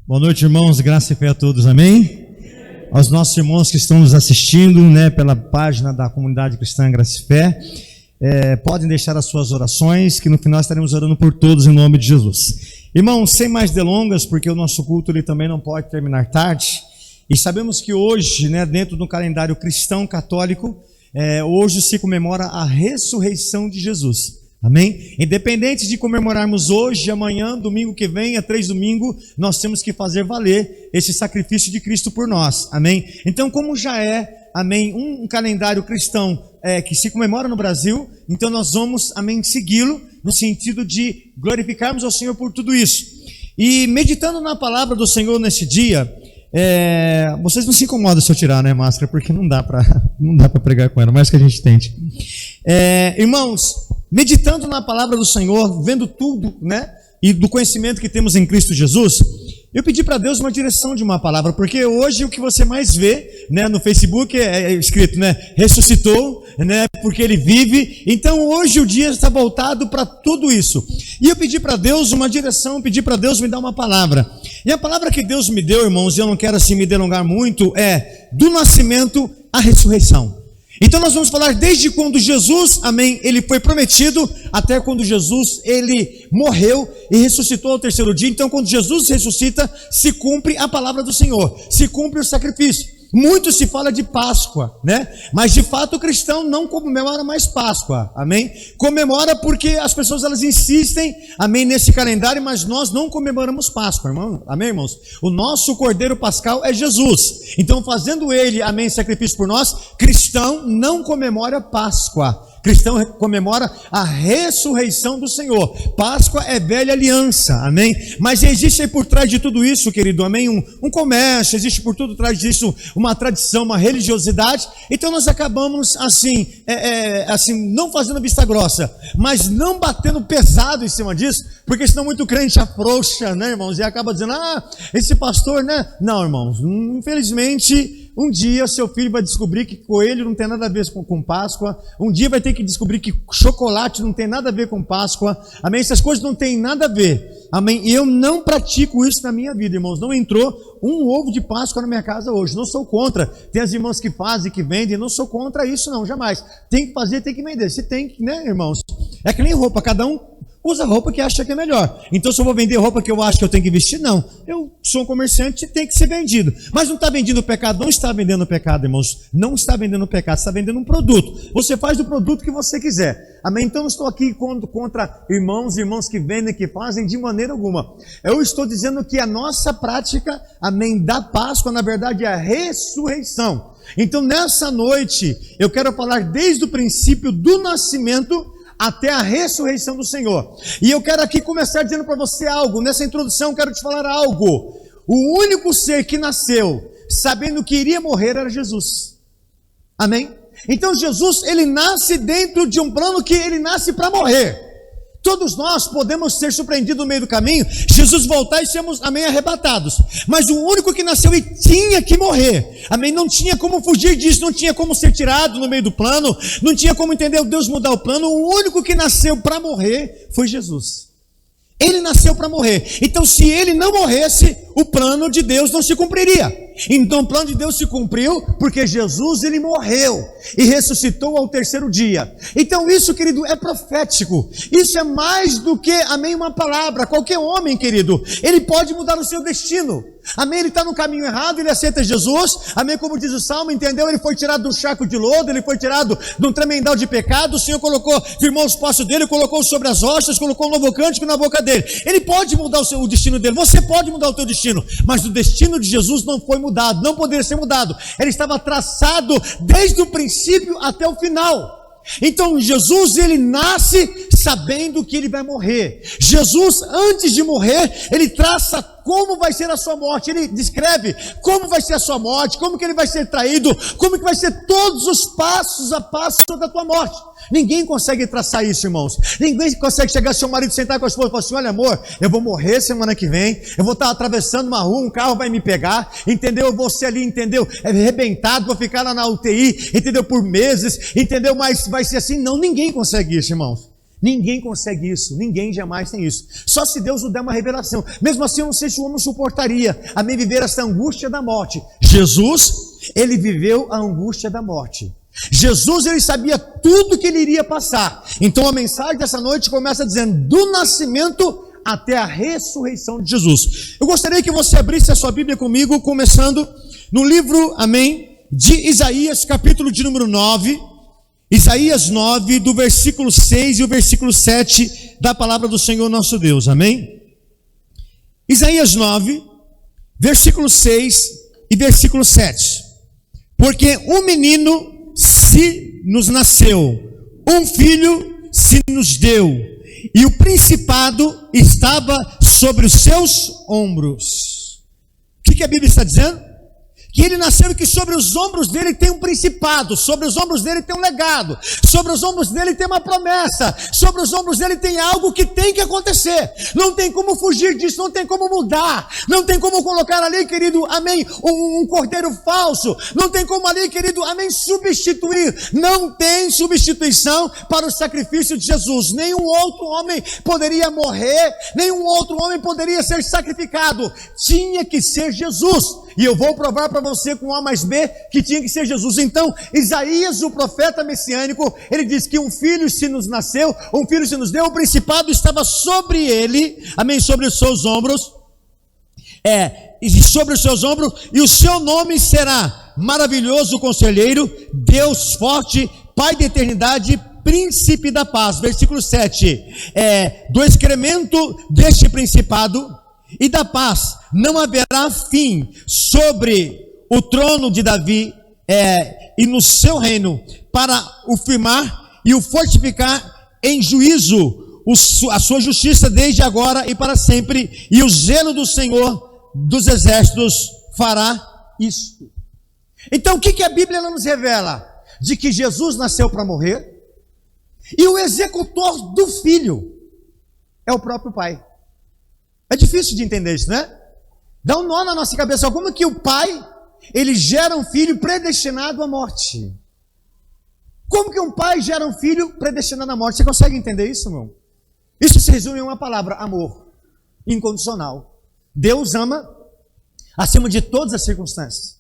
Boa noite, irmãos, graça e fé a todos, amém? Aos nossos irmãos que estão nos assistindo, pela página da comunidade cristã Graça e Fé, podem deixar as suas orações, que no final estaremos orando por todos em nome de Jesus. Irmãos, sem mais delongas, porque o nosso culto ele também não pode terminar tarde, e sabemos que hoje, dentro do calendário cristão católico, hoje se comemora a ressurreição de Jesus. Amém? Independente de comemorarmos hoje, amanhã, domingo que vem, 3 domingos, nós temos que fazer valer esse sacrifício de Cristo por nós. Amém? Então, como já amém, um calendário cristão que se comemora no Brasil, então nós vamos, amém, segui-lo no sentido de glorificarmos ao Senhor por tudo isso. E meditando na palavra do Senhor nesse dia, vocês não se incomodam se eu tirar, máscara, porque não dá para pregar com ela, mais que a gente tente. Irmãos, meditando na palavra do Senhor, vendo tudo, e do conhecimento que temos em Cristo Jesus, eu pedi para Deus uma direção de uma palavra, porque hoje o que você mais vê, no Facebook é escrito, ressuscitou, porque Ele vive. Então hoje o dia está voltado para tudo isso. E eu pedi para Deus uma direção, pedi para Deus me dar uma palavra. E a palavra que Deus me deu, irmãos, e eu não quero assim me delongar muito, é do nascimento à ressurreição. Então nós vamos falar desde quando Jesus, amém, ele foi prometido, até quando Jesus, ele morreu e ressuscitou ao terceiro dia. Então quando Jesus ressuscita, se cumpre a palavra do Senhor, se cumpre o sacrifício. Muito se fala de Páscoa, mas de fato o cristão não comemora mais Páscoa, amém? Comemora porque as pessoas elas insistem, amém, nesse calendário, mas nós não comemoramos Páscoa, irmão, amém, irmãos? O nosso Cordeiro Pascal é Jesus, então fazendo ele, amém, sacrifício por nós, cristão não comemora Páscoa. Cristão comemora a ressurreição do Senhor. Páscoa é velha aliança, amém? Mas existe aí por trás de tudo isso, querido, amém? Um comércio, existe por tudo trás disso uma tradição, uma religiosidade. Então nós acabamos assim, não fazendo vista grossa, mas não batendo pesado em cima disso, porque senão muito crente afrouxa, irmãos? E acaba dizendo, esse pastor, Não, irmãos, infelizmente, um dia seu filho vai descobrir que coelho não tem nada a ver com Páscoa. Um dia vai ter que descobrir que chocolate não tem nada a ver com Páscoa. Amém? Essas coisas não têm nada a ver. Amém? E eu não pratico isso na minha vida, irmãos. Não entrou um ovo de Páscoa na minha casa hoje. Não sou contra. Tem as irmãs que fazem, que vendem. Não sou contra isso, não. Jamais. Tem que fazer, tem que vender. Se tem, irmãos? É que nem roupa. Cada um usa a roupa que acha que é melhor. Então se eu vou vender roupa que eu acho que eu tenho que vestir, não. Eu sou um comerciante e tem que ser vendido. Mas não está vendendo o pecado, não está vendendo o pecado, irmãos. Não está vendendo o pecado, está vendendo um produto. Você faz do produto que você quiser. Amém? Então não estou aqui contra irmãos que vendem, que fazem de maneira alguma. Eu estou dizendo que a nossa prática, amém, da Páscoa, na verdade é a ressurreição. Então nessa noite, eu quero falar desde o princípio do nascimento até a ressurreição do Senhor. E eu quero aqui começar dizendo para você algo. Nessa introdução eu quero te falar algo. O único ser que nasceu sabendo que iria morrer era Jesus. Amém? Então Jesus, ele nasce dentro de um plano que ele nasce para morrer. Todos nós podemos ser surpreendidos no meio do caminho, Jesus voltar e sermos, amém, arrebatados. Mas o único que nasceu e tinha que morrer, amém, não tinha como fugir disso, não tinha como ser tirado no meio do plano, não tinha como entender Deus mudar o plano. O único que nasceu para morrer foi Jesus. Ele nasceu para morrer. Então se ele não morresse, o plano de Deus não se cumpriria. Então o plano de Deus se cumpriu porque Jesus, ele morreu e ressuscitou ao terceiro dia. Então isso, querido, é profético. Isso é mais do que, amém, uma palavra. Qualquer homem, querido, ele pode mudar o seu destino. Amém, ele está no caminho errado, ele aceita Jesus. Amém, como diz o Salmo, entendeu? Ele foi tirado do charco de lodo, ele foi tirado de um tremendal de pecado. O Senhor firmou os passos dele, colocou sobre as rochas, colocou um novo cântico na boca dele. Ele pode mudar o destino dele, você pode mudar o teu destino, mas o destino de Jesus não foi mudado, não poderia ser mudado. Ele estava traçado desde o princípio até o final. Então Jesus, ele nasce sabendo que ele vai morrer. Jesus, antes de morrer, ele traça como vai ser a sua morte. Ele descreve como vai ser a sua morte, como que ele vai ser traído, como que vai ser todos os passos a passo da tua morte. Ninguém consegue traçar isso, irmãos. Ninguém consegue chegar seu marido, sentar com a esposa e falar assim: olha, amor, eu vou morrer semana que vem, eu vou estar atravessando uma rua, um carro vai me pegar, entendeu? Eu vou ser ali, entendeu? Arrebentado, vou ficar lá na UTI, entendeu? Por meses, entendeu? Mas vai ser assim. Não, ninguém consegue isso, irmãos. Ninguém consegue isso, ninguém jamais tem isso. Só se Deus nos der uma revelação. Mesmo assim, eu não sei se o homem suportaria, amém, viver essa angústia da morte. Jesus, ele viveu a angústia da morte. Jesus, ele sabia tudo que ele iria passar. Então a mensagem dessa noite começa dizendo, do nascimento até a ressurreição de Jesus. Eu gostaria que você abrisse a sua Bíblia comigo, começando no livro, amém, de Isaías, capítulo de número 9. Isaías 9, do versículo 6 e o versículo 7 da palavra do Senhor nosso Deus, amém? Isaías 9, versículo 6 e versículo 7. Porque um menino se nos nasceu, um filho se nos deu, e o principado estava sobre os seus ombros. O que a Bíblia está dizendo? Que ele nasceu e que sobre os ombros dele tem um principado, sobre os ombros dele tem um legado, sobre os ombros dele tem uma promessa, sobre os ombros dele tem algo que tem que acontecer. Não tem como fugir disso, não tem como mudar, não tem como colocar ali, querido, amém, um cordeiro falso, não tem como ali, querido, amém, substituir. Não tem substituição para o sacrifício de Jesus. Nenhum outro homem poderia morrer, nenhum outro homem poderia ser sacrificado. Tinha que ser Jesus. E eu vou provar para você com A mais B que tinha que ser Jesus. Então, Isaías, o profeta messiânico, ele diz que um filho se nos nasceu, um filho se nos deu, o principado estava sobre ele, amém, sobre os seus ombros, sobre os seus ombros, e o seu nome será Maravilhoso Conselheiro, Deus Forte, Pai da Eternidade, Príncipe da Paz. Versículo 7, do excremento deste principado e da paz não haverá fim sobre o trono de Davi e no seu reino, para o firmar e o fortificar em juízo, a sua justiça desde agora e para sempre, e o zelo do Senhor dos exércitos fará isto. Então o que a Bíblia nos revela? De que Jesus nasceu para morrer, e o executor do filho é o próprio Pai. É difícil de entender isso, né? Dá um nó na nossa cabeça. Como que o pai, ele gera um filho predestinado à morte? Como que um pai gera um filho predestinado à morte? Você consegue entender isso, irmão? Isso se resume em uma palavra: amor incondicional. Deus ama acima de todas as circunstâncias.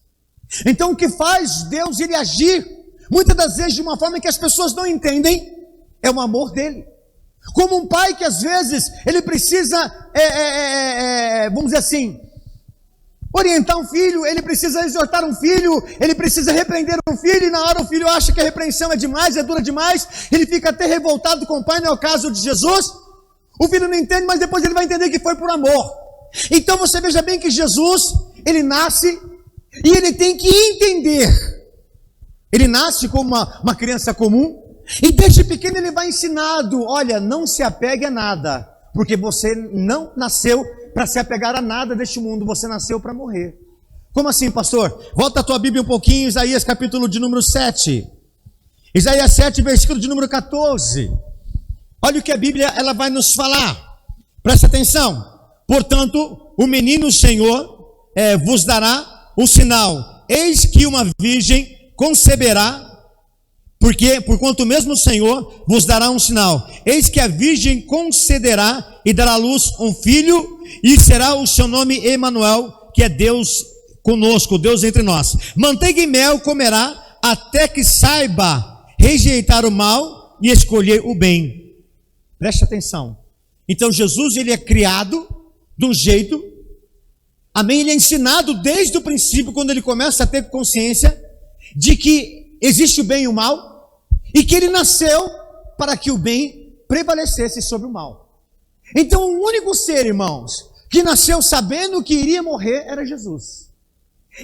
Então o que faz Deus ele agir, muitas das vezes de uma forma que as pessoas não entendem, é o amor dele. Como um pai que às vezes ele precisa, vamos dizer assim, orientar um filho, ele precisa exortar um filho, ele precisa repreender um filho, e na hora o filho acha que a repreensão é demais, é dura demais, ele fica até revoltado com o pai. Não é o caso de Jesus. O filho não entende, mas depois ele vai entender que foi por amor. Então você veja bem que Jesus, ele nasce e ele tem que entender. Ele nasce como uma criança comum, e desde pequeno ele vai ensinado: olha, não se apegue a nada, porque você não nasceu para se apegar a nada deste mundo, você nasceu para morrer. Como assim, pastor? Volta a tua Bíblia um pouquinho, Isaías capítulo de número 7. Isaías 7, versículo de número 14. Olha o que a Bíblia ela vai nos falar. Presta atenção. Portanto, o menino Senhor vos dará o sinal. Eis que uma virgem conceberá, porquanto mesmo o Senhor vos dará um sinal. Eis que a virgem concederá e dará à luz um filho, e será o seu nome Emanuel, que é Deus conosco, Deus entre nós. Manteiga e mel comerá, até que saiba rejeitar o mal e escolher o bem. Preste atenção. Então Jesus, ele é criado de um jeito, amém, ele é ensinado desde o princípio, quando ele começa a ter consciência de que existe o bem e o mal, e que ele nasceu para que o bem prevalecesse sobre o mal. Então o único ser, irmãos, que nasceu sabendo que iria morrer era Jesus.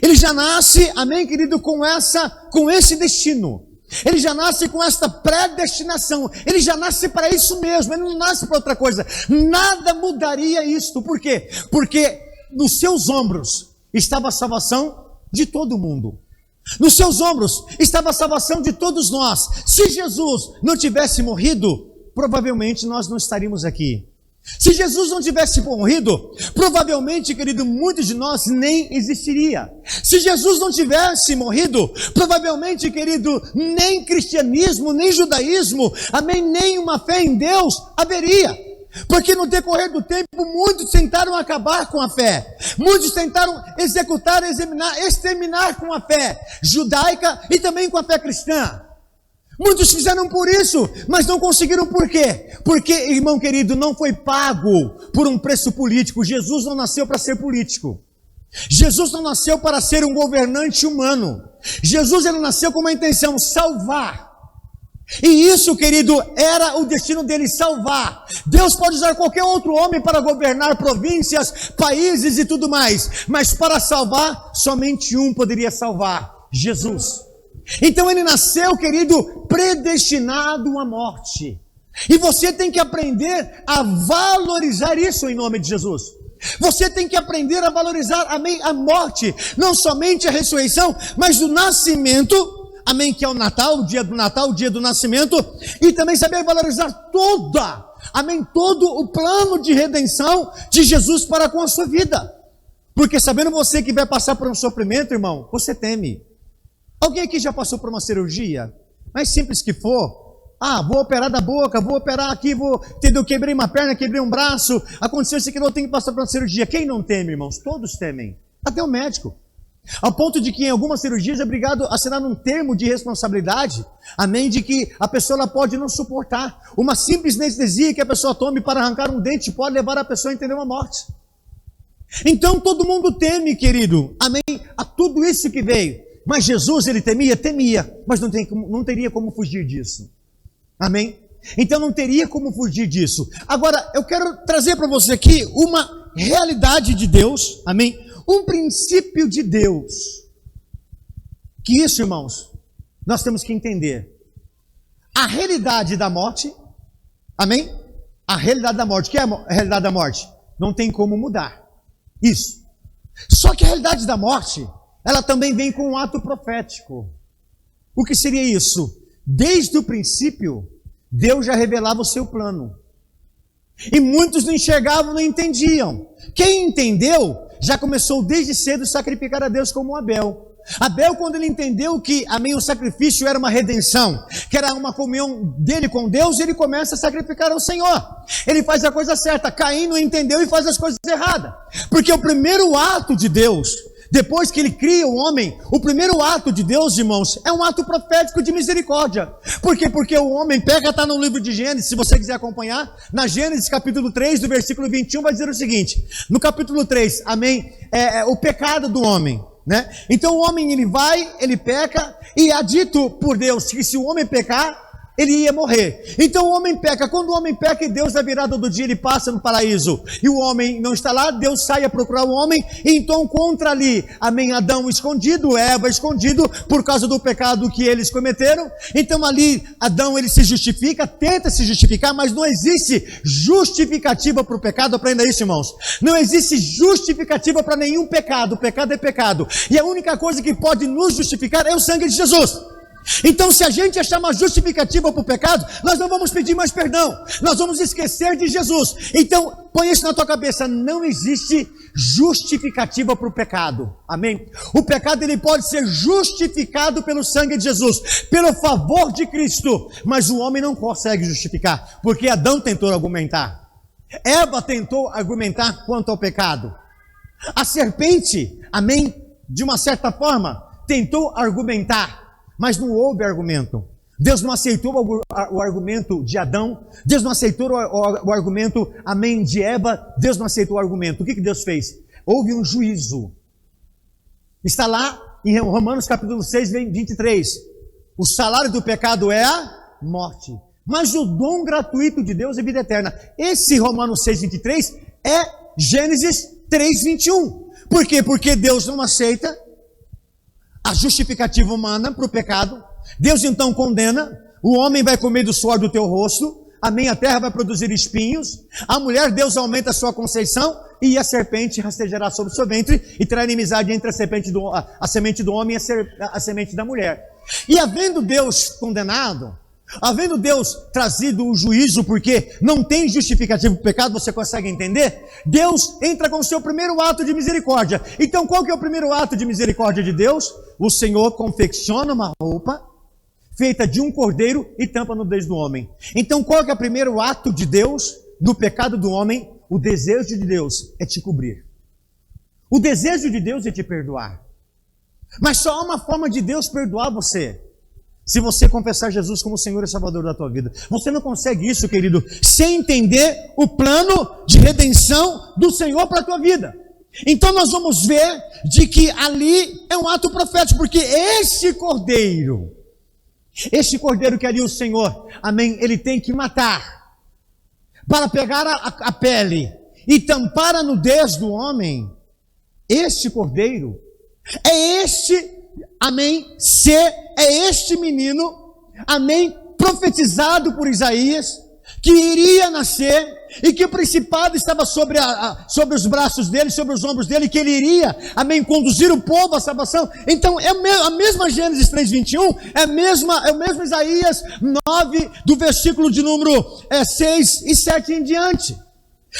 Ele já nasce, amém, querido, com esse destino. Ele já nasce com esta predestinação. Ele já nasce para isso mesmo. Ele não nasce para outra coisa. Nada mudaria isto. Por quê? Porque nos seus ombros estava a salvação de todo mundo. Nos seus ombros estava a salvação de todos nós. Se Jesus não tivesse morrido, provavelmente nós não estaríamos aqui. Se Jesus não tivesse morrido, provavelmente, querido, muitos de nós nem existiria. Se Jesus não tivesse morrido, provavelmente, querido, nem cristianismo, nem judaísmo, amém, nem uma fé em Deus haveria. Porque no decorrer do tempo, muitos tentaram acabar com a fé. Muitos tentaram executar, exterminar com a fé judaica e também com a fé cristã. Muitos fizeram por isso, mas não conseguiram por quê? Porque, irmão querido, não foi pago por um preço político. Jesus não nasceu para ser político. Jesus não nasceu para ser um governante humano. Jesus, ele nasceu com uma intenção: salvar. E isso, querido, era o destino dele, salvar. Deus pode usar qualquer outro homem para governar províncias, países e tudo mais, mas para salvar, somente um poderia salvar: Jesus. Então ele nasceu, querido, predestinado à morte. E você tem que aprender a valorizar isso em nome de Jesus. Você tem que aprender a valorizar, amém, a morte, não somente a ressurreição, mas o nascimento, amém, que é o Natal, o dia do Natal, o dia do nascimento, e também saber valorizar todo o plano de redenção de Jesus para com a sua vida. Porque sabendo você que vai passar por um sofrimento, irmão, você teme. Alguém aqui já passou por uma cirurgia? Mais simples que for. Vou operar da boca, vou operar aqui, entendeu? Quebrei uma perna, quebrei um braço, aconteceu isso aqui, eu tenho que passar por uma cirurgia. Quem não teme, irmãos? Todos temem. Até o médico. Ao ponto de que em algumas cirurgias é obrigado a assinar um termo de responsabilidade, amém, de que a pessoa ela pode não suportar. Uma simples anestesia que a pessoa tome para arrancar um dente pode levar a pessoa a entender uma morte. Então todo mundo teme, querido, amém, a tudo isso que veio. Mas Jesus, ele temia, mas não teria como fugir disso. Amém? Então não teria como fugir disso. Agora, eu quero trazer para você aqui uma realidade de Deus, amém? Um princípio de Deus. Que isso, irmãos, nós temos que entender. A realidade da morte, amém? A realidade da morte, o que é a realidade da morte? Não tem como mudar. Isso. Só que a realidade da morte, ela também vem com um ato profético. O que seria isso? Desde o princípio, Deus já revelava o seu plano. E muitos não enxergavam, não entendiam. Quem entendeu, já começou desde cedo a sacrificar a Deus como Abel. Abel, quando ele entendeu que, amém, o sacrifício era uma redenção, que era uma comunhão dele com Deus, ele começa a sacrificar ao Senhor. Ele faz a coisa certa. Caim não entendeu e faz as coisas erradas. Porque o primeiro ato de Deus, depois que ele cria o homem, o primeiro ato de Deus, irmãos, é um ato profético de misericórdia. Por quê? Porque o homem pega, está no livro de Gênesis, se você quiser acompanhar, na Gênesis capítulo 3, do versículo 21, vai dizer o seguinte, no capítulo 3, amém, o pecado do homem, né? Então o homem, ele peca, e é dito por Deus que se o homem pecar, ele ia morrer. Então o homem peca. Quando o homem peca e Deus, na virada do dia, ele passa no paraíso, e o homem não está lá, Deus sai a procurar o homem, e então encontra ali, amém, Adão escondido, Eva escondido, por causa do pecado que eles cometeram. Então ali, Adão, ele se justifica, tenta se justificar, mas não existe justificativa para o pecado. Aprenda isso, irmãos. Não existe justificativa para nenhum pecado. O pecado é pecado, e a única coisa que pode nos justificar é o sangue de Jesus. Então, se a gente achar uma justificativa para o pecado, nós não vamos pedir mais perdão, nós vamos esquecer de Jesus. Então, põe isso na tua cabeça, não existe justificativa para o pecado, amém? O pecado, ele pode ser justificado pelo sangue de Jesus, pelo favor de Cristo, mas o homem não consegue justificar, porque Adão tentou argumentar, Eva tentou argumentar quanto ao pecado, a serpente, amém, de uma certa forma, tentou argumentar, mas não houve argumento. Deus não aceitou o argumento de Adão, Deus não aceitou o argumento, amém, de Eva, Deus não aceitou o argumento. O que Deus fez? Houve um juízo. Está lá em Romanos capítulo 6, 23. O salário do pecado é a morte, mas o dom gratuito de Deus é vida eterna. Esse Romanos 6, 23 é Gênesis 3, 21. Por quê? Porque Deus não aceita a justificativa humana para o pecado. Deus então condena, o homem vai comer do suor do teu rosto, amém, a terra vai produzir espinhos, a mulher, Deus aumenta a sua conceição, e a serpente rastejará sobre o seu ventre, e terá inimizade entre a semente do homem e a semente da mulher. E havendo Deus condenado, Havendo Deus trazido o juízo, porque não tem justificativo para o pecado, você consegue entender? Deus entra com o seu primeiro ato de misericórdia. Então qual que é o primeiro ato de misericórdia de Deus? O Senhor confecciona uma roupa feita de um cordeiro e tampa a nudez do homem. Então qual que é o primeiro ato de Deus do pecado do homem? O desejo de Deus é te cobrir. O desejo de Deus é te perdoar. Mas só há uma forma de Deus perdoar você: se você confessar Jesus como Senhor e Salvador da tua vida. Você não consegue isso, querido, sem entender o plano de redenção do Senhor para a tua vida. Então nós vamos ver de que ali é um ato profético, porque este cordeiro que ali o Senhor, amém, ele tem que matar, para pegar a pele e tampar a nudez do homem. Este cordeiro é este, amém, é este menino, amém, profetizado por Isaías, que iria nascer, e que o principado estava sobre os braços dele, sobre os ombros dele, que ele iria, amém, conduzir o povo à salvação. Então é a mesma Gênesis 3:21, é o mesmo Isaías 9, do versículo de número 6 e 7 em diante,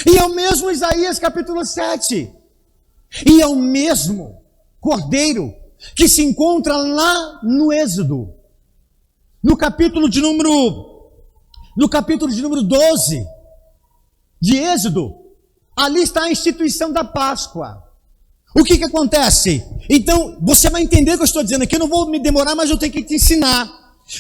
e é o mesmo Isaías capítulo 7, e é o mesmo cordeiro que se encontra lá no Êxodo, no capítulo de número 12 de Êxodo. Ali está a instituição da Páscoa. O que acontece? Então, você vai entender o que eu estou dizendo aqui. Eu não vou me demorar, mas eu tenho que te ensinar.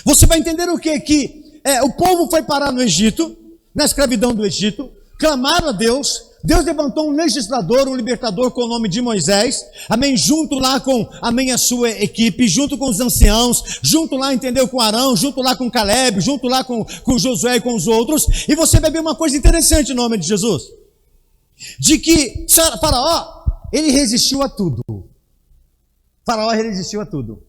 Você vai entender o quê? Que o povo foi parar no Egito, na escravidão do Egito, clamaram a Deus. Deus levantou um legislador, um libertador com o nome de Moisés, amém, junto lá com, amém, a sua equipe, junto com os anciãos, junto lá, entendeu, com Arão, junto lá com Caleb, junto lá com Josué e com os outros. E você vai ver uma coisa interessante em nome de Jesus, de que Faraó, ele resistiu a tudo. Faraó resistiu a tudo,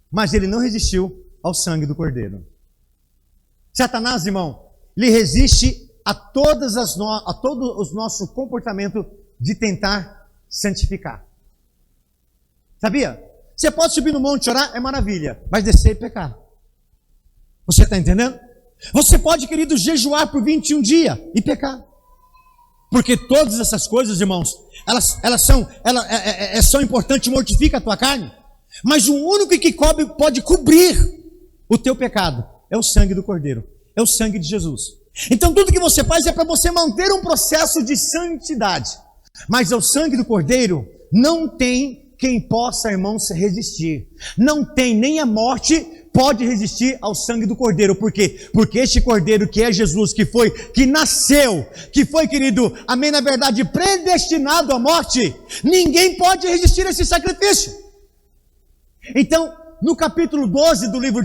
mas ele não resistiu ao sangue do Cordeiro. Satanás, irmão, ele resiste a todo o nosso comportamento de tentar santificar. Sabia? Você pode subir no monte e orar, é maravilha, mas descer e pecar. Você está entendendo? Você pode, querido, jejuar por 21 dias e pecar. Porque todas essas coisas, irmãos, elas são importantes, mortifica a tua carne. Mas o único que pode cobrir o teu pecado é o sangue do Cordeiro, é o sangue de Jesus. Então tudo que você faz é para você manter um processo de santidade. Mas ao sangue do Cordeiro não tem quem possa, irmãos, resistir. Não tem, nem a morte pode resistir ao sangue do Cordeiro. Por quê? Porque este Cordeiro que é Jesus, que nasceu, que foi, querido, amém, na verdade, predestinado à morte, ninguém pode resistir a esse sacrifício. Então, no capítulo 12 do livro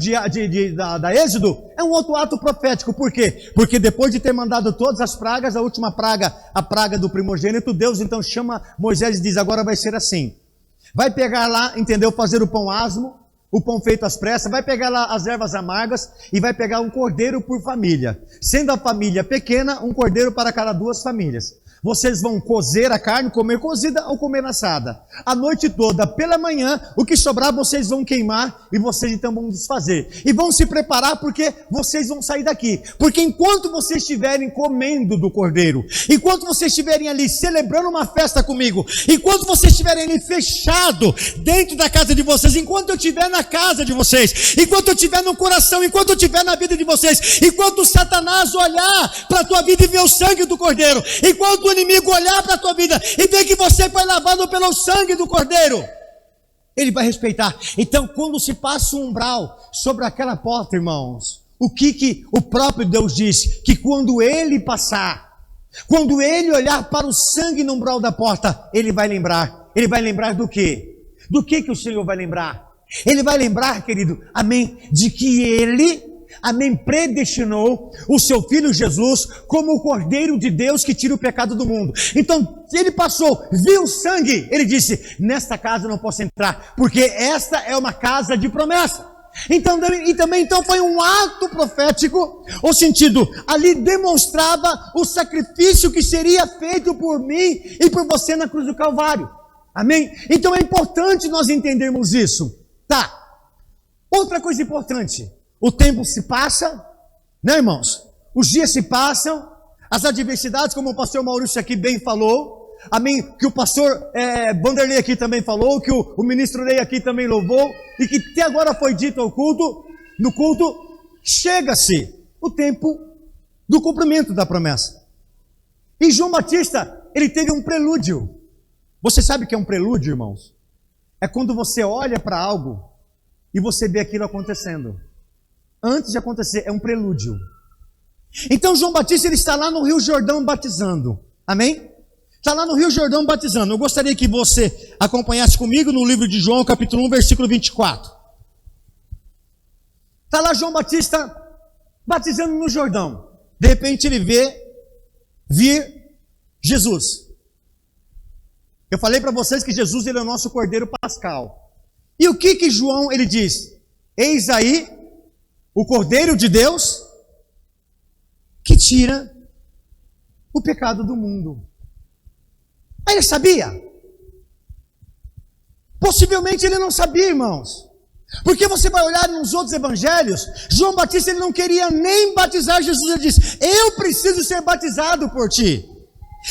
da Êxodo, é um outro ato profético. Por quê? Porque depois de ter mandado todas as pragas, a última praga, a praga do primogênito, Deus então chama Moisés e diz: agora vai ser assim. Vai pegar lá, entendeu? Fazer o pão asmo, o pão feito às pressas, vai pegar lá as ervas amargas e vai pegar um cordeiro por família. Sendo a família pequena, um cordeiro para cada 2 famílias. Vocês vão cozer a carne, comer cozida ou comer assada. A noite toda, pela manhã, o que sobrar vocês vão queimar e vocês então vão desfazer. E vão se preparar porque vocês vão sair daqui. Porque enquanto vocês estiverem comendo do cordeiro, enquanto vocês estiverem ali celebrando uma festa comigo, enquanto vocês estiverem ali fechado dentro da casa de vocês, enquanto eu estiver na casa de vocês, enquanto eu estiver no coração, enquanto eu estiver na vida de vocês, enquanto Satanás olhar para a tua vida e ver o sangue do cordeiro, enquanto o inimigo olhar para a tua vida e ver que você foi lavado pelo sangue do Cordeiro, ele vai respeitar. Então, quando se passa um umbral sobre aquela porta, irmãos, o que o próprio Deus diz? Que quando ele passar, quando ele olhar para o sangue no umbral da porta, ele vai lembrar. Ele vai lembrar do quê? Do que o Senhor vai lembrar? Ele vai lembrar, querido, amém, de que ele, amém, predestinou o seu Filho Jesus como o Cordeiro de Deus que tira o pecado do mundo. Então, ele passou, viu o sangue, ele disse: nesta casa eu não posso entrar, porque esta é uma casa de promessa. Então, e também então foi um ato profético, o sentido, ali demonstrava o sacrifício que seria feito por mim e por você na cruz do Calvário. Amém? Então é importante nós entendermos isso. Tá. Outra coisa importante. O tempo se passa, Né, irmãos? Os dias se passam, as adversidades, como o pastor Maurício aqui bem falou, amém, que o pastor Vanderlei aqui também falou, que o ministro Ney aqui também louvou, e que até agora foi dito ao culto, no culto, chega-se o tempo do cumprimento da promessa. E João Batista, ele teve um prelúdio. Você sabe o que é um prelúdio, irmãos? É quando você olha para algo e você vê aquilo acontecendo. Antes de acontecer, é um prelúdio. Então João Batista, ele está lá no Rio Jordão batizando. Amém? Está lá no Rio Jordão batizando. Eu gostaria que você acompanhasse comigo no livro de João, capítulo 1, versículo 24. Está lá João Batista batizando no Jordão. De repente ele vê vir Jesus. Eu falei para vocês que Jesus, ele é o nosso Cordeiro Pascal. E o que João, ele diz? Eis aí o Cordeiro de Deus que tira o pecado do mundo. Aí ele sabia? Possivelmente ele não sabia, irmãos. Porque você vai olhar nos outros evangelhos, João Batista, ele não queria nem batizar Jesus. Ele disse, eu preciso ser batizado por ti.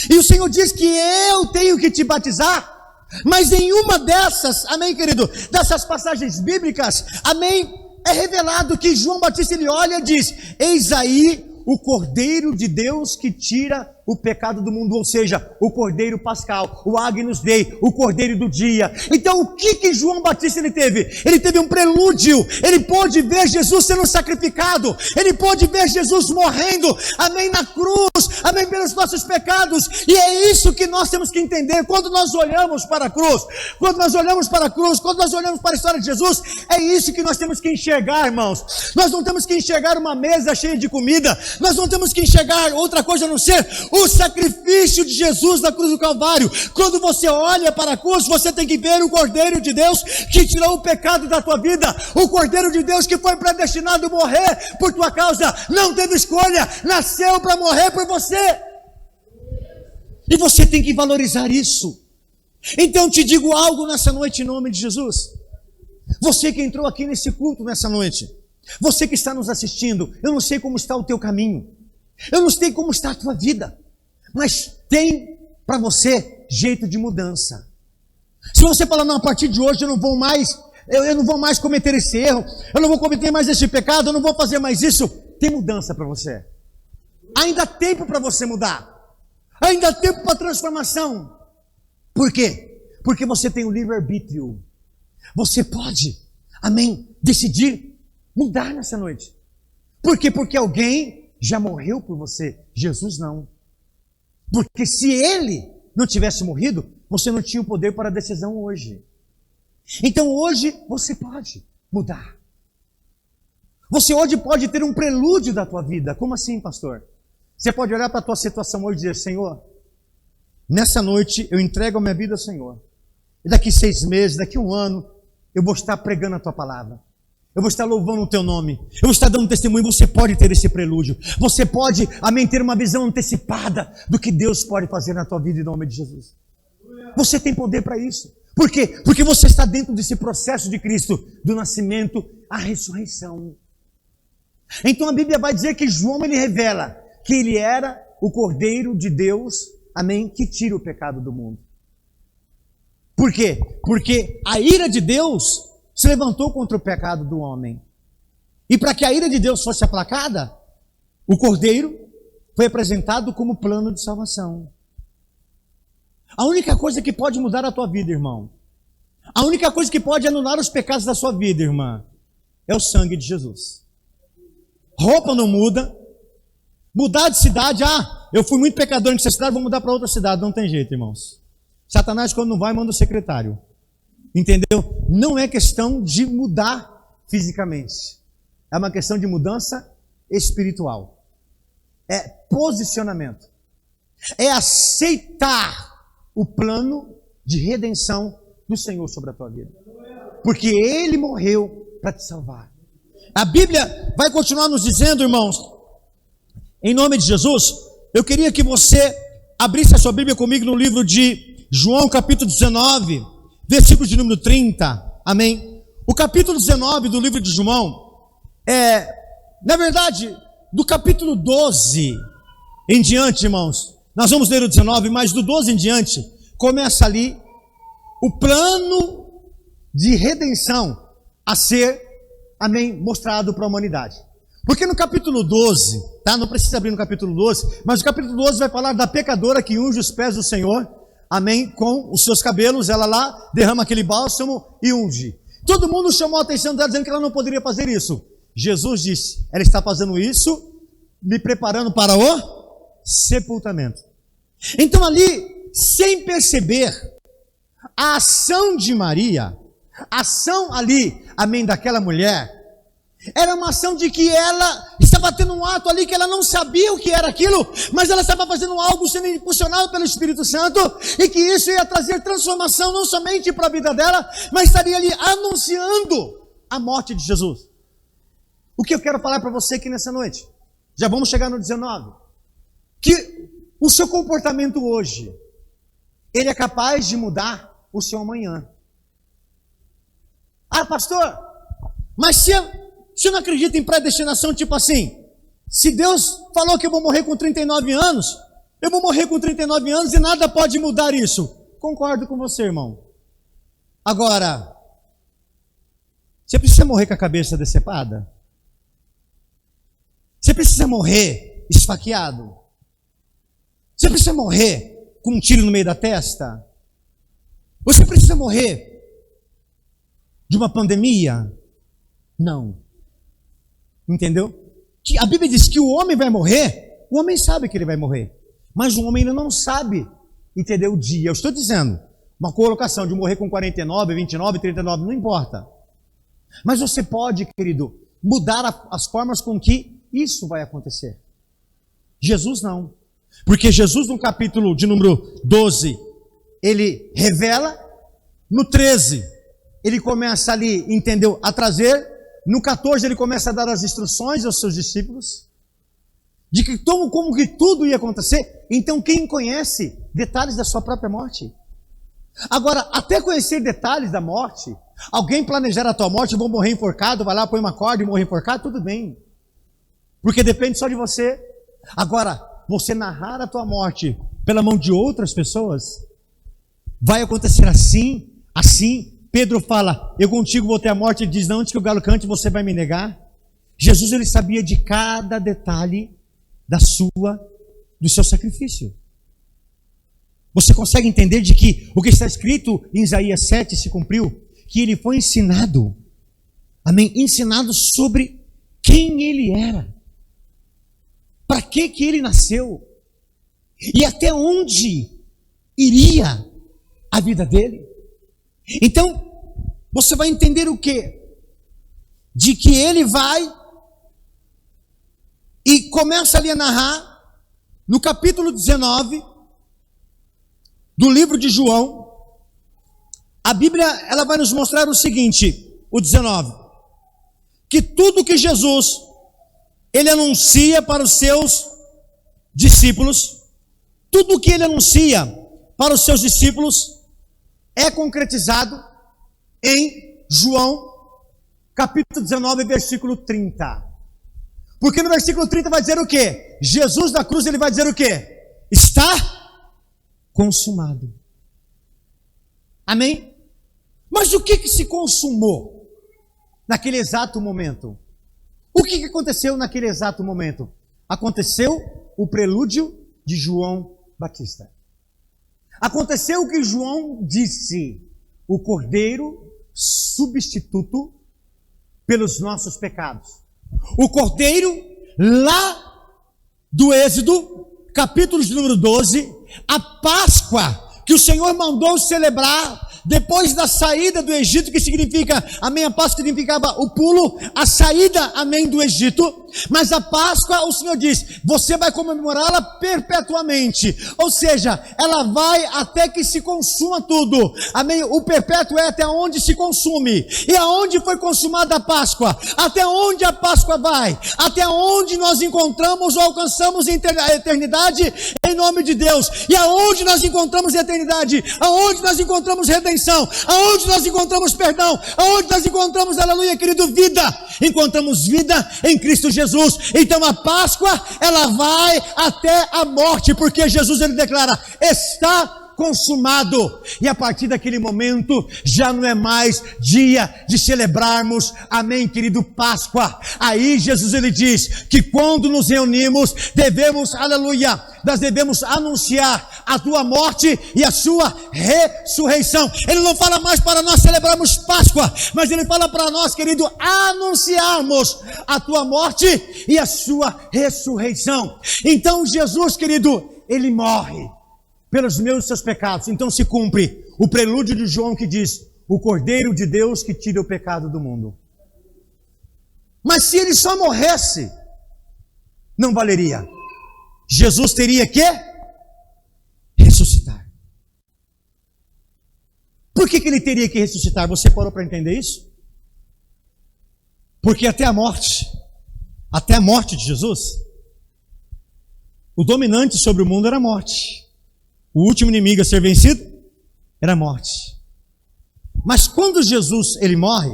E o Senhor diz que eu tenho que te batizar. Mas em uma dessas, amém, querido, dessas passagens bíblicas, amém, é revelado que João Batista, ele olha e diz, eis aí o Cordeiro de Deus que tira o pecado do mundo, ou seja, o Cordeiro Pascal, o Agnus Dei, o Cordeiro do dia. Então o que João Batista ele teve? Ele teve um prelúdio, ele pôde ver Jesus sendo sacrificado, ele pôde ver Jesus morrendo, amém, na cruz, amém, pelos nossos pecados. E é isso que nós temos que entender quando nós olhamos para a cruz, quando nós olhamos para a cruz, quando nós olhamos para a história de Jesus, é isso que nós temos que enxergar, irmãos. Nós não temos que enxergar uma mesa cheia de comida, nós não temos que enxergar outra coisa a não ser o sacrifício de Jesus na cruz do Calvário. Quando você olha para a cruz, você tem que ver o Cordeiro de Deus que tirou o pecado da tua vida, o Cordeiro de Deus que foi predestinado a morrer por tua causa, não teve escolha, nasceu para morrer por você. E você tem que valorizar isso. Então te digo algo nessa noite em nome de Jesus. Você que entrou aqui nesse culto nessa noite, você que está nos assistindo, eu não sei como está o teu caminho, eu não sei como está a tua vida, mas tem para você jeito de mudança. Se você falar, não, a partir de hoje eu não vou mais cometer esse erro, eu não vou cometer mais esse pecado, eu não vou fazer mais isso, tem mudança para você. Ainda há tempo para você mudar, ainda há tempo para transformação. Por quê? Porque você tem o livre-arbítrio. Você pode, amém, decidir mudar nessa noite. Por quê? Porque alguém já morreu por você, Jesus não. Porque se ele não tivesse morrido, você não tinha o poder para a decisão hoje. Então hoje você pode mudar. Você hoje pode ter um prelúdio da tua vida. Como assim, pastor? Você pode olhar para a tua situação hoje e dizer, Senhor, nessa noite eu entrego a minha vida ao Senhor. E daqui 6 meses, daqui 1 ano, eu vou estar pregando a tua palavra. Eu vou estar louvando o teu nome. Eu vou estar dando testemunho. Você pode ter esse prelúdio. Você pode, amém, ter uma visão antecipada do que Deus pode fazer na tua vida em nome de Jesus. Você tem poder para isso. Por quê? Porque você está dentro desse processo de Cristo, do nascimento à ressurreição. Então a Bíblia vai dizer que João, ele revela que ele era o Cordeiro de Deus, amém, que tira o pecado do mundo. Por quê? Porque a ira de Deus se levantou contra o pecado do homem. E para que a ira de Deus fosse aplacada, o Cordeiro foi apresentado como plano de salvação. A única coisa que pode mudar a tua vida, irmão, a única coisa que pode anular os pecados da sua vida, irmã, é o sangue de Jesus. Roupa não muda. Mudar de cidade, eu fui muito pecador nessa cidade, vou mudar para outra cidade. Não tem jeito, irmãos. Satanás, quando não vai, manda o secretário. Entendeu? Não é questão de mudar fisicamente. É uma questão de mudança espiritual. É posicionamento. É aceitar o plano de redenção do Senhor sobre a tua vida. Porque Ele morreu para te salvar. A Bíblia vai continuar nos dizendo, irmãos, em nome de Jesus, eu queria que você abrisse a sua Bíblia comigo no livro de João, capítulo 19, versículo de número 30, amém? O capítulo 19 do livro de João, na verdade, do capítulo 12 em diante, irmãos, nós vamos ler o 19, mas do 12 em diante, começa ali o plano de redenção a ser, amém, mostrado para a humanidade. Porque no capítulo 12, tá? Não precisa abrir no capítulo 12, mas o capítulo 12 vai falar da pecadora que unge os pés do Senhor, amém, com os seus cabelos, ela lá derrama aquele bálsamo e unge. Todo mundo chamou a atenção dela dizendo que ela não poderia fazer isso. Jesus disse, ela está fazendo isso, me preparando para o sepultamento. Então ali, sem perceber, a ação de Maria, a ação ali, amém, daquela mulher, era uma ação de que ela estava tendo um ato ali que ela não sabia o que era aquilo, mas ela estava fazendo algo sendo impulsionado pelo Espírito Santo, e que isso ia trazer transformação não somente para a vida dela, mas estaria ali anunciando a morte de Jesus. O que eu quero falar para você aqui nessa noite? Já vamos chegar no 19. Que o seu comportamento hoje, ele é capaz de mudar o seu amanhã. Ah, pastor, mas se eu não acredito em predestinação, tipo assim, se Deus falou que eu vou morrer com 39 anos, eu vou morrer com 39 anos e nada pode mudar isso. Concordo com você, irmão. Agora, você precisa morrer com a cabeça decepada? Você precisa morrer esfaqueado? Você precisa morrer com um tiro no meio da testa? Você precisa morrer de uma pandemia? Não. Entendeu? A Bíblia diz que o homem vai morrer, o homem sabe que ele vai morrer, mas o homem ainda não sabe, entendeu, o dia. Eu estou dizendo, uma colocação de morrer com 49, 29, 39, não importa. Mas você pode, querido, mudar as formas com que isso vai acontecer. Jesus não. Porque Jesus, no capítulo de número 12, ele revela. No 13, ele começa ali, entendeu, a trazer. No 14, ele começa a dar as instruções aos seus discípulos, de que como que tudo ia acontecer. Então, quem conhece detalhes da sua própria morte? Agora, até conhecer detalhes da morte, alguém planejar a tua morte, eu vou morrer enforcado, vai lá, põe uma corda e morrer enforcado, tudo bem. Porque depende só de você. Agora, você narrar a tua morte pela mão de outras pessoas, vai acontecer assim, assim. Pedro fala, eu contigo vou ter a morte, ele diz, não, antes que o galo cante, você vai me negar. Jesus, ele sabia de cada detalhe do seu sacrifício. Você consegue entender de que o que está escrito em Isaías 7 se cumpriu? Que ele foi ensinado, amém, ensinado sobre quem ele era, para que ele nasceu, e até onde iria a vida dele. Então, você vai entender o quê? De que ele vai e começa ali a narrar, no capítulo 19 do livro de João. A Bíblia, ela vai nos mostrar o seguinte, o 19, que tudo que Jesus, ele anuncia para os seus discípulos, tudo que ele anuncia para os seus discípulos é concretizado em João, capítulo 19, versículo 30. Porque no versículo 30 vai dizer o quê? Jesus da cruz, ele vai dizer o quê? Está consumado. Amém? Mas o que se consumou naquele exato momento? O que aconteceu naquele exato momento? Aconteceu o prelúdio de João Batista. Aconteceu o que João disse, o cordeiro substituto pelos nossos pecados. O cordeiro lá do Êxodo, capítulo de número 12, a Páscoa que o Senhor mandou celebrar depois da saída do Egito, que significa, amém, a Páscoa significava o pulo, a saída, amém, do Egito. Mas a Páscoa, o Senhor diz, você vai comemorá-la perpetuamente, ou seja, ela vai até que se consuma tudo, amém, o perpétuo é até onde se consume. E aonde foi consumada a Páscoa? Até onde a Páscoa vai? Até onde nós encontramos ou alcançamos a eternidade? Em nome de Deus. E aonde nós encontramos eternidade? Aonde nós encontramos redenção? Aonde nós encontramos perdão? Aonde nós encontramos, aleluia, querido, vida? Encontramos vida em Cristo Jesus. Então a Páscoa, ela vai até a morte, porque Jesus, ele declara: está consumado. E a partir daquele momento, já não é mais dia de celebrarmos, amém, querido, Páscoa. Aí Jesus, ele diz que quando nos reunimos, devemos, aleluia, nós devemos anunciar a tua morte e a sua ressurreição. Ele não fala mais para nós celebrarmos Páscoa, mas ele fala para nós, querido, anunciarmos a tua morte e a sua ressurreição. Então Jesus, querido, ele morre pelos meus e seus pecados. Então se cumpre o prelúdio de João, que diz: o Cordeiro de Deus que tira o pecado do mundo. Mas se ele só morresse, não valeria. Jesus teria que ressuscitar. Por que ele teria que ressuscitar? Você parou para entender isso? Porque até a morte de Jesus, o dominante sobre o mundo era a morte. O último inimigo a ser vencido era a morte. Mas quando Jesus, ele morre,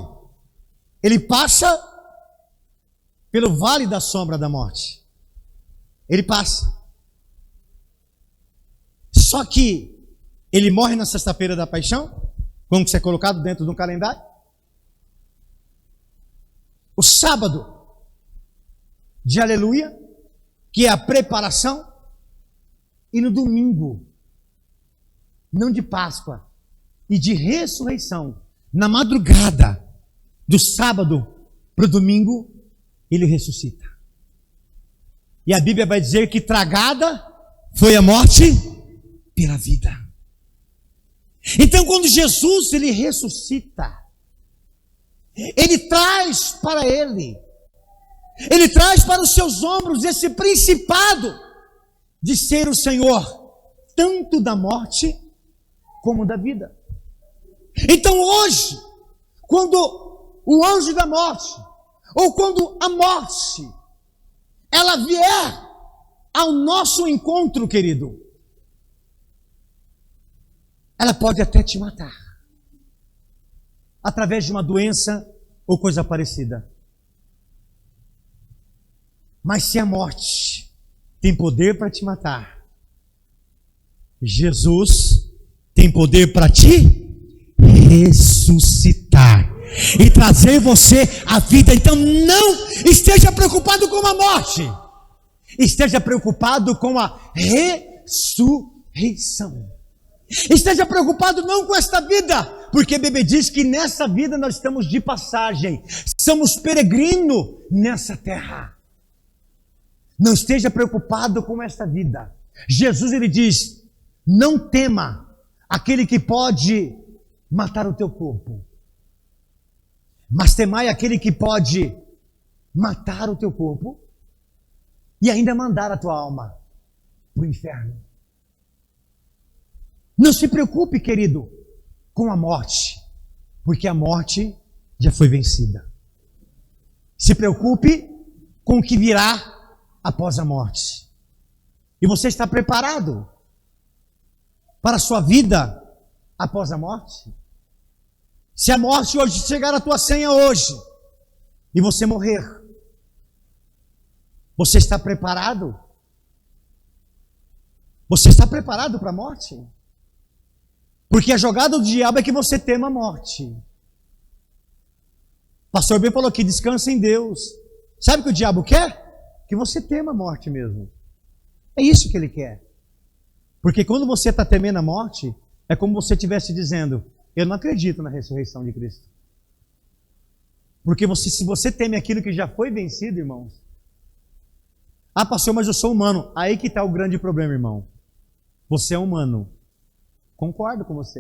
ele passa pelo vale da sombra da morte. Ele passa. Só que ele morre na sexta-feira da paixão, como que isso é colocado dentro de um calendário. O sábado de aleluia, que é a preparação, e no domingo, não de Páscoa, e de ressurreição, na madrugada do sábado para o domingo, ele ressuscita. E a Bíblia vai dizer que tragada foi a morte pela vida. Então quando Jesus, ele ressuscita, ele traz para ele traz para os seus ombros esse principado de ser o Senhor, tanto da morte como da vida. Então hoje, quando o anjo da morte, ou quando a morte, ela vier ao nosso encontro, querido, ela pode até te matar, através de uma doença ou coisa parecida. Mas se a morte tem poder para te matar, Jesus tem poder para te ressuscitar e trazer você à vida. Então não esteja preocupado com a morte, esteja preocupado com a ressurreição. Esteja preocupado não com esta vida, porque a Bíblia diz que nessa vida nós estamos de passagem, somos peregrino nessa terra. Não esteja preocupado com esta vida. Jesus, ele diz: não tema aquele que pode matar o teu corpo, mas temai aquele que pode matar o teu corpo e ainda mandar a tua alma para o inferno. Não se preocupe, querido, com a morte, porque a morte já foi vencida. Se preocupe com o que virá após a morte. E você está preparado para a sua vida após a morte? Se a morte hoje chegar à tua senha hoje, e você morrer, você está preparado? Você está preparado para a morte? Porque a jogada do diabo é que você tema a morte. Pastor Ben falou aqui: descansa em Deus. Sabe o que o diabo quer? Que você tema a morte mesmo. É isso que ele quer. Porque quando você está temendo a morte, é como se você estivesse dizendo: eu não acredito na ressurreição de Cristo. Porque se você teme aquilo que já foi vencido, irmãos. Ah, pastor, mas eu sou humano. Aí que está o grande problema, irmão. Você é humano. Concordo com você.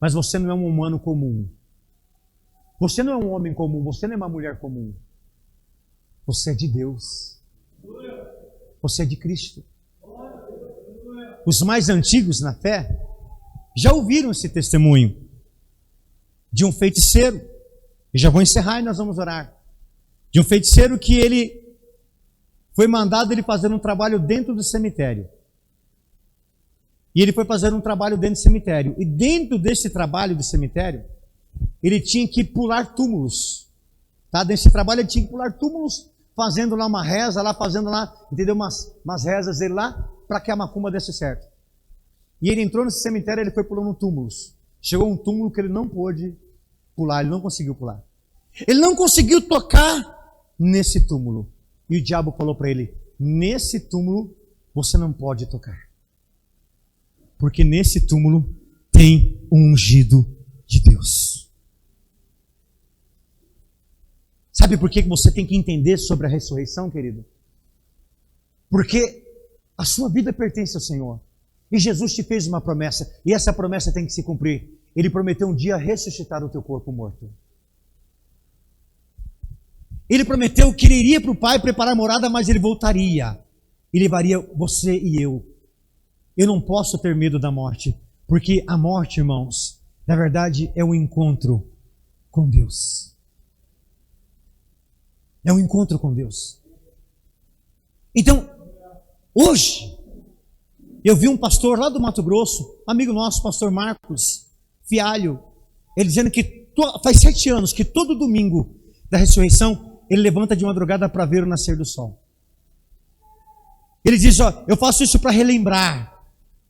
Mas você não é um humano comum. Você não é um homem comum. Você não é uma mulher comum. Você é de Deus. Você é de Cristo. Os mais antigos na fé já ouviram esse testemunho de um feiticeiro. E já vou encerrar e nós vamos orar. De um feiticeiro que ele foi mandado ele fazer um trabalho dentro do cemitério. E ele foi fazer um trabalho dentro do cemitério. E dentro desse trabalho do cemitério, ele tinha que pular túmulos. Tá? Nesse trabalho ele tinha que pular túmulos, fazendo lá uma reza, entendeu? Umas rezas dele lá, para que a macumba desse certo. E ele entrou nesse cemitério, ele foi pulando túmulos. Chegou um túmulo que ele não pôde pular, ele não conseguiu pular. Ele não conseguiu tocar nesse túmulo. E o diabo falou para ele: nesse túmulo você não pode tocar. Porque nesse túmulo tem um ungido de Deus. Sabe por que você tem que entender sobre a ressurreição, querido? Porque a sua vida pertence ao Senhor. E Jesus te fez uma promessa, e essa promessa tem que se cumprir. Ele prometeu um dia ressuscitar o teu corpo morto. Ele prometeu que ele iria para o Pai preparar morada, mas ele voltaria. E levaria você e eu. Eu não posso ter medo da morte, porque a morte, irmãos, na verdade é um encontro com Deus. É um encontro com Deus. Então, hoje, eu vi um pastor lá do Mato Grosso, amigo nosso, pastor Marcos Fialho, ele dizendo que faz 7 anos que todo domingo da ressurreição, ele levanta de madrugada para ver o nascer do sol. Ele diz: eu faço isso para relembrar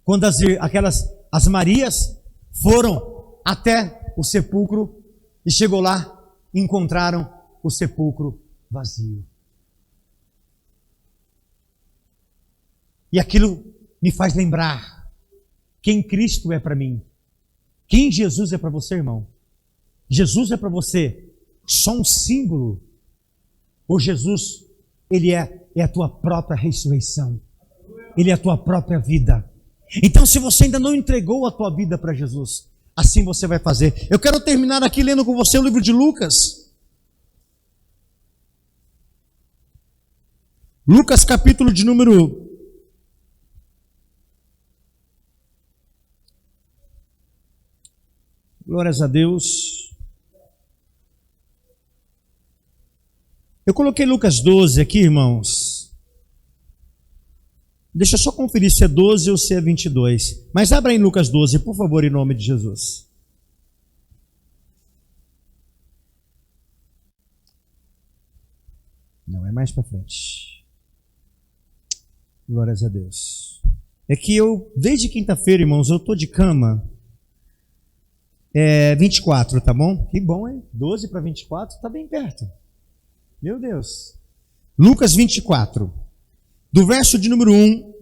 quando as Marias foram até o sepulcro e chegou lá, encontraram o sepulcro vazio. E aquilo me faz lembrar quem Cristo é para mim. Quem Jesus é para você, irmão? Jesus é para você só um símbolo? Ou Jesus, ele é a tua própria ressurreição? Ele é a tua própria vida. Então, se você ainda não entregou a tua vida para Jesus, assim você vai fazer. Eu quero terminar aqui lendo com você o livro de Lucas. Lucas, capítulo de número 1. Glórias a Deus. Eu coloquei Lucas 12 aqui, irmãos. Deixa eu só conferir se é 12 ou se é 22. Mas abra em Lucas 12, por favor, em nome de Jesus. Não, é mais para frente. Glórias a Deus. É que eu, desde quinta-feira, irmãos, eu estou de cama. 24, tá bom? Que bom, hein? 12 para 24, está bem perto. Meu Deus. Lucas 24. Do verso de número 1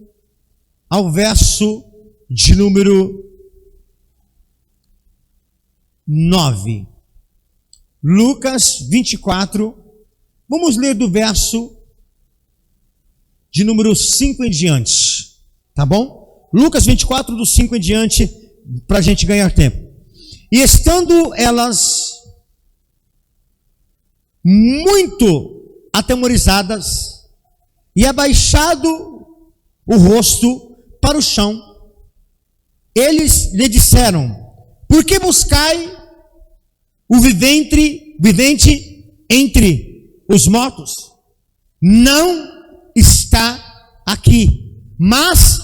ao verso de número 9. Lucas 24. Vamos ler do verso de número 5 em diante. Tá bom? Lucas 24, do 5 em diante, para a gente ganhar tempo. E estando elas muito atemorizadas e abaixado o rosto para o chão, eles lhe disseram: por que buscai o vivente entre os mortos? Não está aqui, mas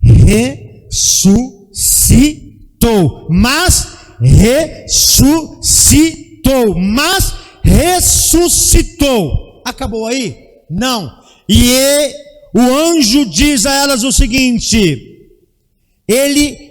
ressuscitou. Ressuscitou. Acabou aí? Não. E o anjo diz a elas o seguinte: ele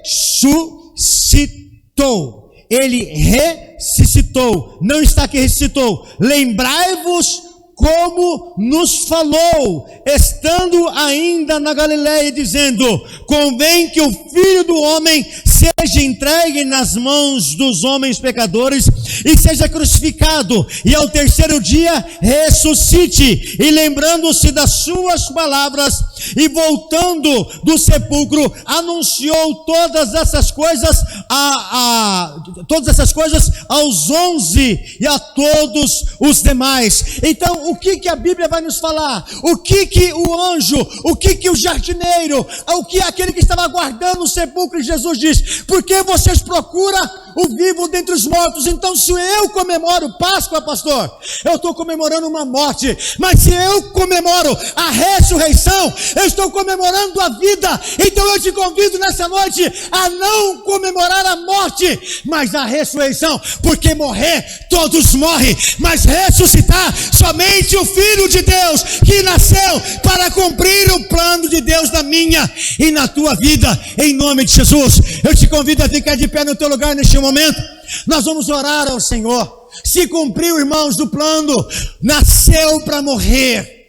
ressuscitou. Ele ressuscitou. Não está aqui, ressuscitou. Lembrai-vos como nos falou, estando ainda na Galileia, dizendo: convém que o Filho do Homem seja entregue nas mãos dos homens pecadores e seja crucificado, e ao terceiro dia ressuscite. E lembrando-se das suas palavras e voltando do sepulcro, anunciou todas essas coisas aos 11 e a todos os demais. Então, o que a Bíblia vai nos falar? O que o anjo, o que o jardineiro, o que aquele que estava guardando o sepulcro, Jesus diz: por que vocês procuram o vivo dentre os mortos. Então, se eu comemoro Páscoa, pastor, eu estou comemorando uma morte. Mas se eu comemoro a ressurreição, eu estou comemorando a vida. Então eu te convido nessa noite a não comemorar a morte, mas a ressurreição. Porque morrer, todos morrem, mas ressuscitar, somente o Filho de Deus, que nasceu para cumprir o plano de Deus na minha e na tua vida, em nome de Jesus. Eu te convido a ficar de pé no teu lugar neste momento. Nós vamos orar ao Senhor. Se cumpriu, irmãos, do plano, nasceu para morrer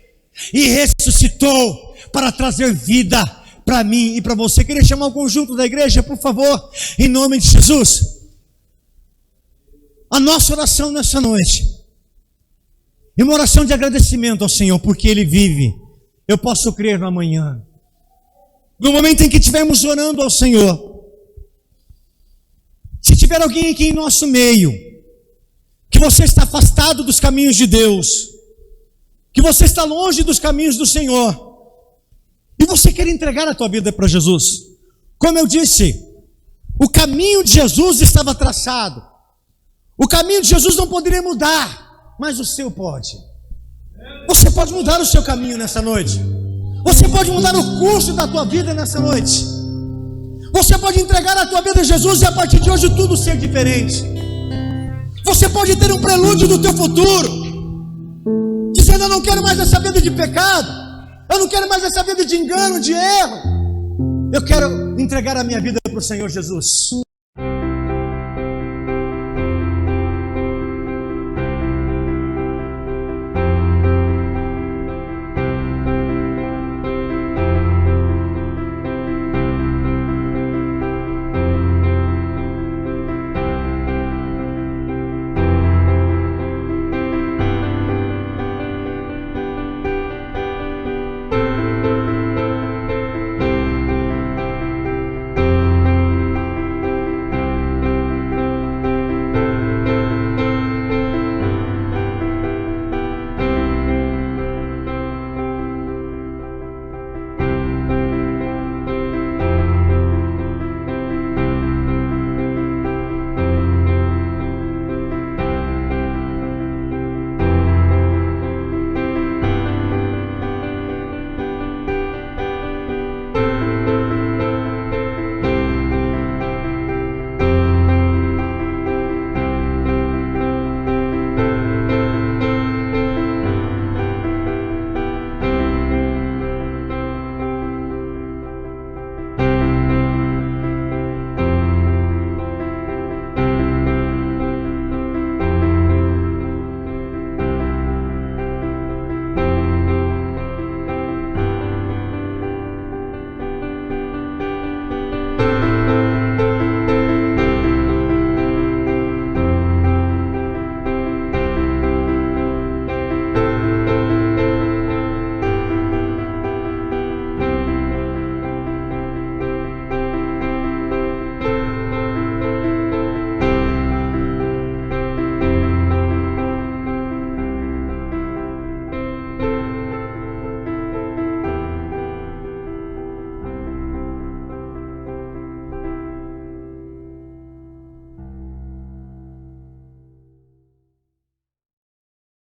e ressuscitou para trazer vida para mim e para você. Queria chamar o conjunto da igreja, por favor, em nome de Jesus. A nossa oração nessa noite é uma oração de agradecimento ao Senhor, porque Ele vive. Eu posso crer no amanhã. No momento em que estivermos orando ao Senhor, se tiver alguém aqui em nosso meio, que você está afastado dos caminhos de Deus, que você está longe dos caminhos do Senhor, e você quer entregar a tua vida para Jesus, como eu disse, o caminho de Jesus estava traçado, o caminho de Jesus não poderia mudar, mas o seu pode. Você pode mudar o seu caminho nessa noite. Você pode mudar o curso da tua vida nessa noite. Você pode entregar a tua vida a Jesus e a partir de hoje tudo ser diferente. Você pode ter um prelúdio do teu futuro, dizendo: eu não quero mais essa vida de pecado, eu não quero mais essa vida de engano, de erro. Eu quero entregar a minha vida para o Senhor Jesus.